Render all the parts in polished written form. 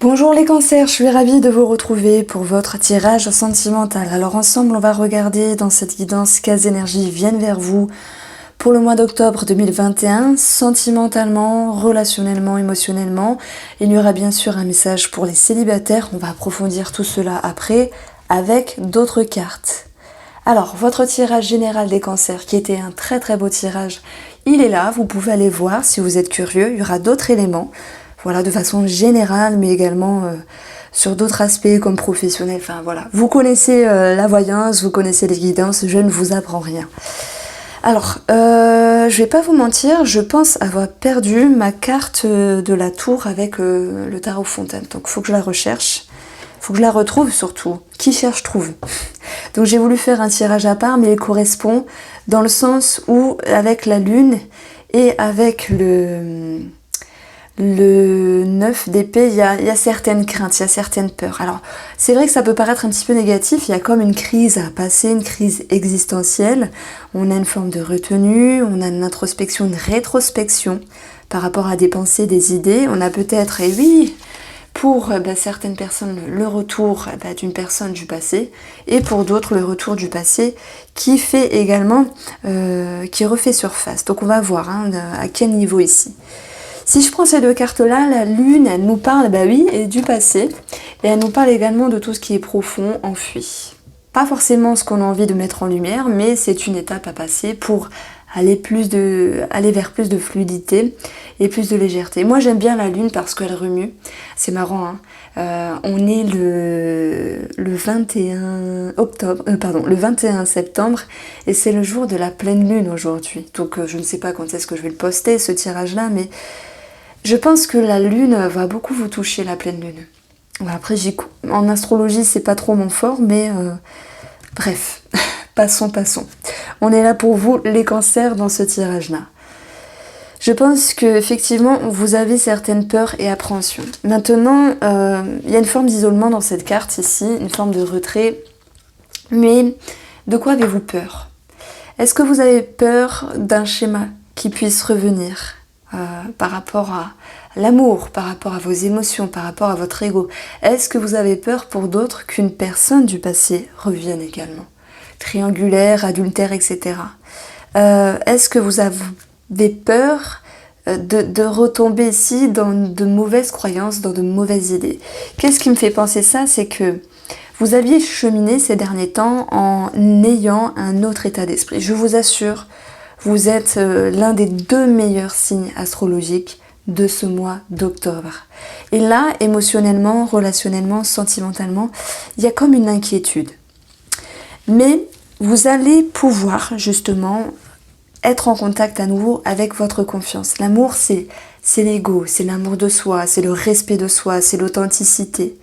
Bonjour les cancers, je suis ravie de vous retrouver pour votre tirage sentimental. Alors ensemble, on va regarder dans cette guidance quelles énergies viennent vers vous pour le mois d'octobre 2021, sentimentalement, relationnellement, émotionnellement. Il y aura bien sûr un message pour les célibataires, on va approfondir tout cela après avec d'autres cartes. Alors, votre tirage général des cancers, qui était un très très beau tirage, il est là, vous pouvez aller voir si vous êtes curieux, il y aura d'autres éléments. Voilà, de façon générale, mais également sur d'autres aspects comme professionnels. Enfin voilà, vous connaissez la voyance, vous connaissez les guidances, je ne vous apprends rien. Alors, je vais pas vous mentir, je pense avoir perdu ma carte de la tour avec le tarot fontaine. Donc il faut que je la recherche, il faut que je la retrouve surtout. Qui cherche trouve. Donc j'ai voulu faire un tirage à part, mais il correspond dans le sens où avec la lune et avec le 9 d'épée, il y a certaines craintes, il y a certaines peurs. Alors, c'est vrai que ça peut paraître un petit peu négatif, il y a comme une crise à passer, une crise existentielle. On a une forme de retenue, on a une introspection, une rétrospection par rapport à des pensées, des idées. On a peut-être, et oui, pour certaines personnes, le retour d'une personne du passé, et pour d'autres, le retour du passé qui fait également, qui refait surface. Donc on va voir à quel niveau ici. Si je prends ces deux cartes-là, la lune, elle nous parle, et du passé, et elle nous parle également de tout ce qui est profond, enfui. Pas forcément ce qu'on a envie de mettre en lumière, mais c'est une étape à passer pour aller vers plus de fluidité et plus de légèreté. Moi, j'aime bien la lune parce qu'elle remue. C'est marrant, hein. On est le 21 octobre, le 21 septembre, et c'est le jour de la pleine lune aujourd'hui. Donc, je ne sais pas quand est-ce que je vais le poster, ce tirage-là, mais je pense que la lune va beaucoup vous toucher, la pleine lune. Après, en astrologie, c'est pas trop mon fort, mais bref, passons. On est là pour vous, les cancers, dans ce tirage-là. Je pense que effectivement, vous avez certaines peurs et appréhensions. Maintenant, il y a une forme d'isolement dans cette carte ici, une forme de retrait. Mais de quoi avez-vous peur? Est-ce que vous avez peur d'un schéma qui puisse revenir par rapport à l'amour, par rapport à vos émotions, par rapport à votre ego? Est-ce que vous avez peur pour d'autres qu'une personne du passé revienne également? Triangulaire, adultère, etc. Est-ce que vous avez peur de retomber ici dans de mauvaises croyances, dans de mauvaises idées? Qu'est-ce qui me fait penser ça? C'est que vous aviez cheminé ces derniers temps en ayant un autre état d'esprit. Je vous assure, vous êtes l'un des 2 meilleurs signes astrologiques de ce mois d'octobre. Et là, émotionnellement, relationnellement, sentimentalement, il y a comme une inquiétude. Mais vous allez pouvoir justement être en contact à nouveau avec votre confiance. L'amour, c'est l'ego, c'est l'amour de soi, c'est le respect de soi, c'est l'authenticité.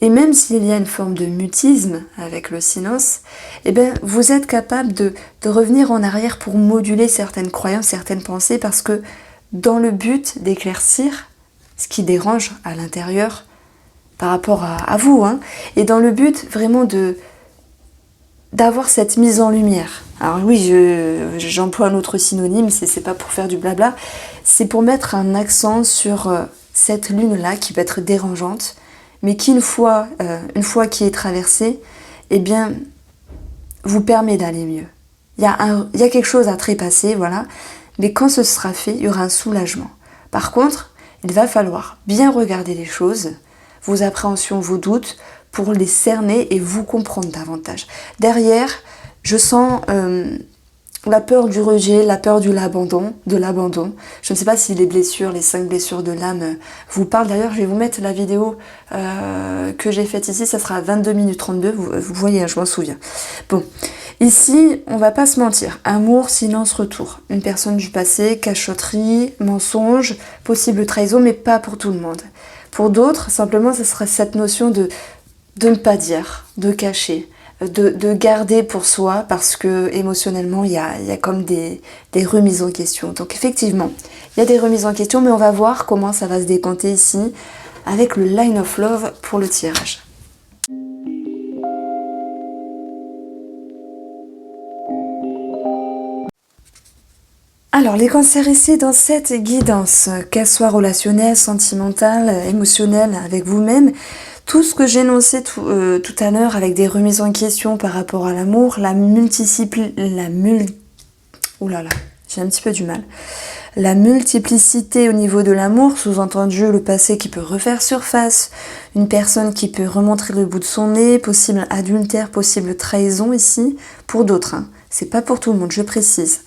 Et même s'il y a une forme de mutisme avec le silence, vous êtes capable de revenir en arrière pour moduler certaines croyances, certaines pensées, parce que dans le but d'éclaircir ce qui dérange à l'intérieur par rapport à vous, et dans le but vraiment d'avoir cette mise en lumière. Alors oui, j'emploie un autre synonyme, c'est pas pour faire du blabla, c'est pour mettre un accent sur cette lune-là qui peut être dérangeante, mais qui une fois qui est traversée, vous permet d'aller mieux. Il y a quelque chose à trépasser, voilà, mais quand ce sera fait, il y aura un soulagement. Par contre, il va falloir bien regarder les choses, vos appréhensions, vos doutes, pour les cerner et vous comprendre davantage. Derrière, je sens la peur du rejet, la peur de l'abandon. Je ne sais pas si les blessures, les 5 blessures de l'âme vous parlent. D'ailleurs, je vais vous mettre la vidéo que j'ai faite ici, ça sera à 22 minutes 32, vous voyez, je m'en souviens. Bon, ici, on va pas se mentir. Amour, silence, retour. Une personne du passé, cachotterie, mensonge, possible trahison, mais pas pour tout le monde. Pour d'autres, simplement, ce serait cette notion de ne pas dire, de cacher, de garder pour soi, parce que émotionnellement, il y a comme des remises en question. Donc effectivement, il y a des remises en question, mais on va voir comment ça va se décanter ici avec le Line of Love pour le tirage. Alors, les cancers ici dans cette guidance, qu'elle soit relationnelle, sentimentale, émotionnelle avec vous-même, tout ce que j'ai énoncé tout à l'heure avec des remises en question par rapport à l'amour, oh là là, j'ai un petit peu du mal. La multiplicité au niveau de l'amour, sous-entendu le passé qui peut refaire surface, une personne qui peut remontrer le bout de son nez, possible adultère, possible trahison ici, pour d'autres. Hein. C'est pas pour tout le monde, je précise.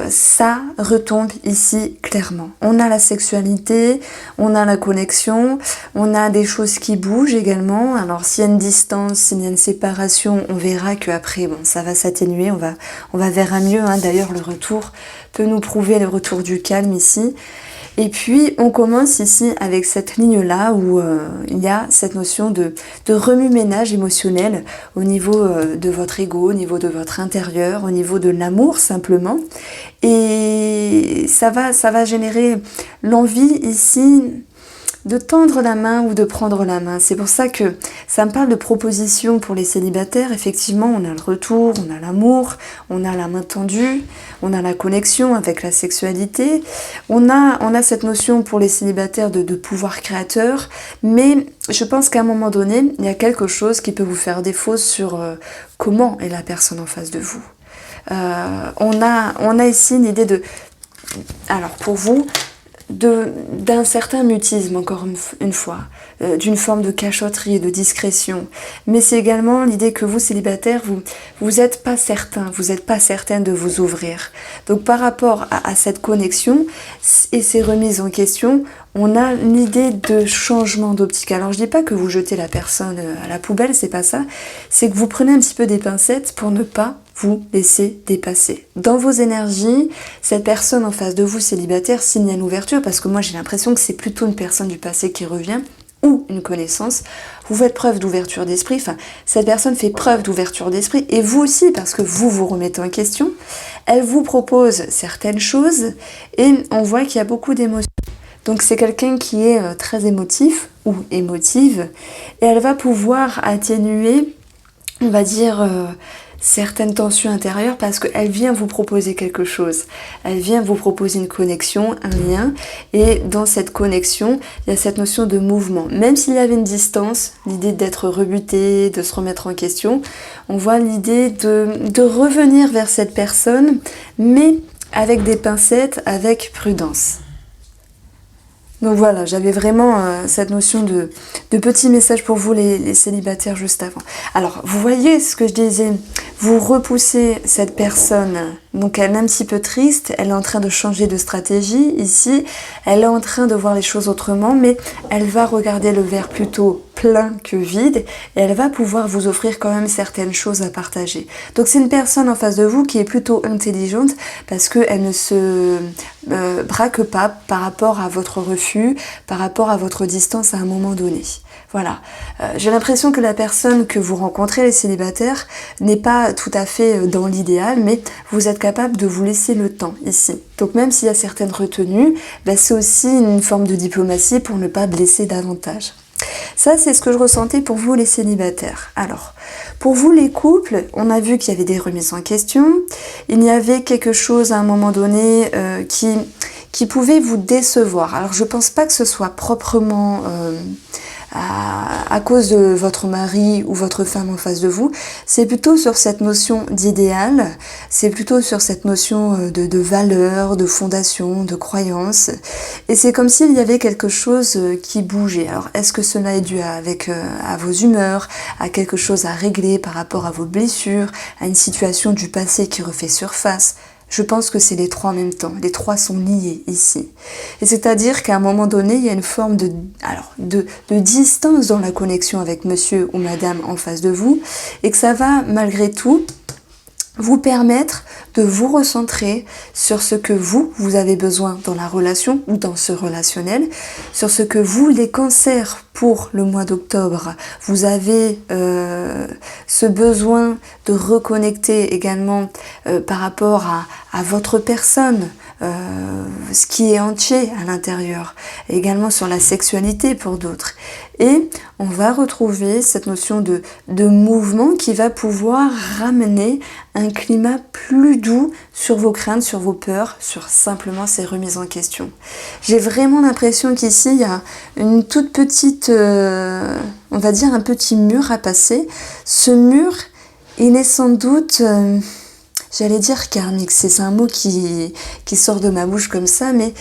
Ça retombe ici clairement. On a la sexualité, on a la connexion, on a des choses qui bougent également. Alors s'il y a une distance, s'il y a une séparation, on verra qu'après, bon, ça va s'atténuer, on va vers un mieux. Hein. D'ailleurs, le retour peut nous prouver le retour du calme ici. Et puis on commence ici avec cette ligne-là où il y a cette notion de remue-ménage émotionnel au niveau de votre ego, au niveau de votre intérieur, au niveau de l'amour simplement. Et ça va générer l'envie ici de tendre la main ou de prendre la main. C'est pour ça que ça me parle de propositions pour les célibataires. Effectivement, on a le retour, on a l'amour, on a la main tendue, on a la connexion avec la sexualité. On a cette notion pour les célibataires de pouvoir créateur, mais je pense qu'à un moment donné, il y a quelque chose qui peut vous faire défaut sur comment est la personne en face de vous. On a ici une idée de... Alors pour vous, d'un certain mutisme, encore une fois, d'une forme de cachotterie, de discrétion. Mais c'est également l'idée que vous, célibataires, vous n'êtes pas certain, vous n'êtes pas certaine de vous ouvrir. Donc par rapport à cette connexion et ces remises en question, on a l'idée de changement d'optique. Alors je dis pas que vous jetez la personne à la poubelle, c'est pas ça. C'est que vous prenez un petit peu des pincettes pour ne pas vous laissez dépasser. Dans vos énergies, cette personne en face de vous, célibataire, s'il y a une ouverture, parce que moi j'ai l'impression que c'est plutôt une personne du passé qui revient, ou une connaissance, vous faites preuve d'ouverture d'esprit, enfin, cette personne fait preuve d'ouverture d'esprit, et vous aussi, parce que vous vous remettez en question, elle vous propose certaines choses, et on voit qu'il y a beaucoup d'émotions. Donc c'est quelqu'un qui est très émotif, ou émotive, et elle va pouvoir atténuer, on va dire... certaines tensions intérieures parce qu'elle vient vous proposer quelque chose. Elle vient vous proposer une connexion, un lien, et dans cette connexion, il y a cette notion de mouvement. Même s'il y avait une distance, l'idée d'être rebuté, de se remettre en question, on voit l'idée de revenir vers cette personne, mais avec des pincettes, avec prudence. Donc voilà, j'avais vraiment cette notion de petit message pour vous les célibataires juste avant. Alors, vous voyez ce que je disais, vous repoussez cette personne, donc elle est un petit peu triste, elle est en train de changer de stratégie ici, elle est en train de voir les choses autrement, mais elle va regarder le verre plutôt plein que vide, et elle va pouvoir vous offrir quand même certaines choses à partager. Donc c'est une personne en face de vous qui est plutôt intelligente, parce qu'elle ne se braque pas par rapport à votre refus, par rapport à votre distance à un moment donné. Voilà. J'ai l'impression que la personne que vous rencontrez, les célibataires, n'est pas tout à fait dans l'idéal, mais vous êtes capable de vous laisser le temps ici. Donc même s'il y a certaines retenues, c'est aussi une forme de diplomatie pour ne pas blesser davantage. Ça, c'est ce que je ressentais pour vous, les célibataires. Alors, pour vous, les couples, on a vu qu'il y avait des remises en question. Il y avait quelque chose à un moment donné qui pouvait vous décevoir. Alors, je pense pas que ce soit proprement... à cause de votre mari ou votre femme en face de vous, c'est plutôt sur cette notion d'idéal, c'est plutôt sur cette notion de valeur, de fondation, de croyance, et c'est comme s'il y avait quelque chose qui bougeait. Alors est-ce que cela est dû à vos humeurs, à quelque chose à régler par rapport à vos blessures, à une situation du passé qui refait surface? Je pense que c'est les trois en même temps. Les trois sont liés ici. Et c'est-à-dire qu'à un moment donné, il y a une forme de distance dans la connexion avec monsieur ou madame en face de vous, et que ça va, malgré tout, vous permettre de vous recentrer sur ce que vous avez besoin dans la relation ou dans ce relationnel, sur ce que vous, les cancers, pour le mois d'octobre, vous avez ce besoin de reconnecter également par rapport à votre personne, ce qui est entier à l'intérieur, également sur la sexualité pour d'autres. Et on va retrouver cette notion de mouvement qui va pouvoir ramener un climat plus doux sur vos craintes, sur vos peurs, sur simplement ces remises en question. J'ai vraiment l'impression qu'ici, il y a une toute petite, on va dire un petit mur à passer. Ce mur, il est sans doute... j'allais dire karmique, c'est un mot qui sort de ma bouche comme ça, mais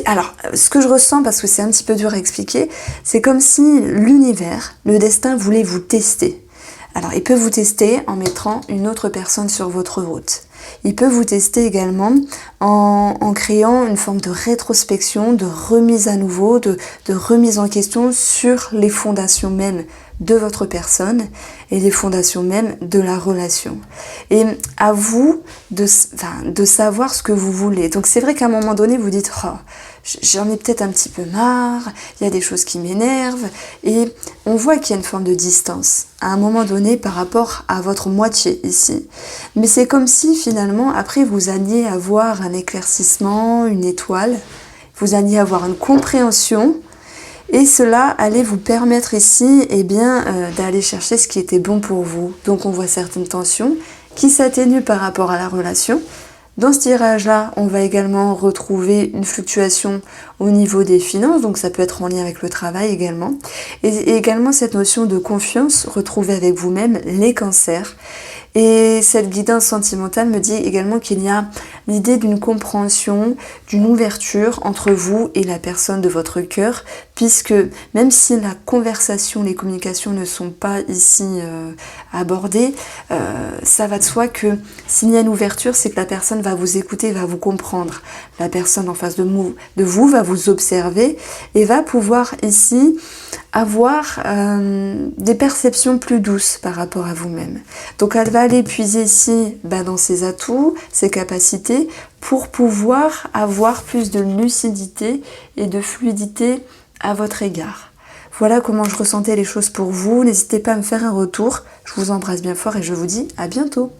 alors, ce que je ressens, parce que c'est un petit peu dur à expliquer, c'est comme si l'univers, le destin voulait vous tester. Alors, il peut vous tester en mettant une autre personne sur votre route. Il peut vous tester également en créant une forme de rétrospection, de remise à nouveau, de remise en question sur les fondations mêmes de votre personne et les fondations mêmes de la relation. Et à vous de savoir ce que vous voulez. Donc c'est vrai qu'à un moment donné, vous dites « Oh, j'en ai peut-être un petit peu marre, il y a des choses qui m'énervent. » Et on voit qu'il y a une forme de distance à un moment donné par rapport à votre moitié ici. Mais c'est comme si finalement, après, vous alliez avoir un éclaircissement, une étoile, vous alliez avoir une compréhension. Et cela allait vous permettre ici d'aller chercher ce qui était bon pour vous. Donc on voit certaines tensions qui s'atténuent par rapport à la relation. Dans ce tirage-là, on va également retrouver une fluctuation au niveau des finances, donc ça peut être en lien avec le travail également. Et également cette notion de confiance retrouvée avec vous-même, les cancers. Et cette guidance sentimentale me dit également qu'il y a l'idée d'une compréhension, d'une ouverture entre vous et la personne de votre cœur, puisque même si la conversation, les communications ne sont pas ici abordées, ça va de soi que s'il y a une ouverture, c'est que la personne va vous écouter, va vous comprendre. La personne en face de vous va vous observer et va pouvoir ici avoir des perceptions plus douces par rapport à vous-même. Donc elle va aller puiser ici dans ses atouts, ses capacités, pour pouvoir avoir plus de lucidité et de fluidité à votre égard. Voilà comment je ressentais les choses pour vous. N'hésitez pas à me faire un retour. Je vous embrasse bien fort et je vous dis à bientôt.